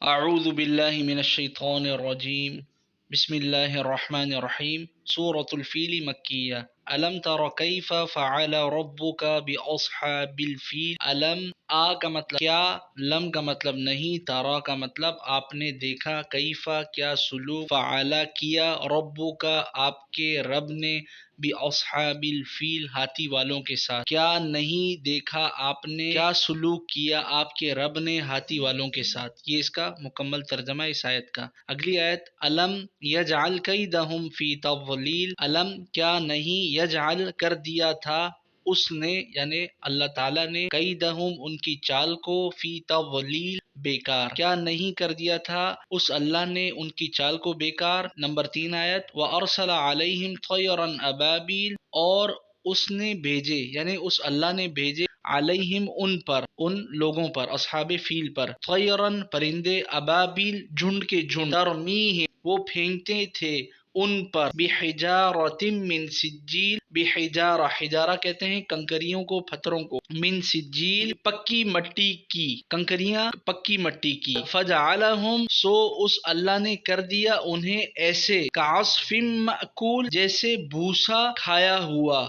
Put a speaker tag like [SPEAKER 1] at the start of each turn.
[SPEAKER 1] اعوذ باللہ من الشیطان الرجیم بسم اللہ الرحمن الرحیم سورۃ الفیل مکیہ الم تر کیف فعل ربک باصحاب الفیل الم آ کا مطلب کیا، لم کا مطلب نہیں، تارا کا مطلب آپ نے دیکھا، کیفا کیا سلوک، فعل کیا، ربک آپ کے رب نے، باصحاب الفیل ہاتھی والوں کے ساتھ، کیا نہیں دیکھا آپ نے، کیا سلوک کیا آپ کے رب نے ہاتھی والوں کے ساتھ۔ یہ اس کا مکمل ترجمہ اس آیت کا۔ اگلی آیت الم یجعل کیدہم فی تضلیل، الم کیا نہیں، یجعل کر دیا تھا اس نے یعنی اللہ تعالیٰ نے، کیدہم ان کی چال کو، فی تضلیل بیکار، کیا نہیں کر دیا تھا اس اللہ نے ان کی چال کو بیکار۔ نمبر 3 آیت وَأَرْسَلَ عَلَيْهِمْ طَيْرًا أَبَابِيلَ، اور اس نے بھیجے یعنی اس اللہ نے بھیجے، علیہم ان پر، ان لوگوں پر، اصحاب فیل پر، طیرن پرندے، ابابیل جھنڈ کے جھنڈ، ترمیہم وہ پھینکتے تھے ان پر، بحجارۃ من سجیل، بحجارہ حجارہ کہتے ہیں کنکریوں کو، پتھروں کو، من سجیل پکی مٹی کی، کنکریاں پکی مٹی کی، فجعلہم سو اس اللہ نے کر دیا انہیں ایسے، کعصف مأکول جیسے بھوسا کھایا ہوا،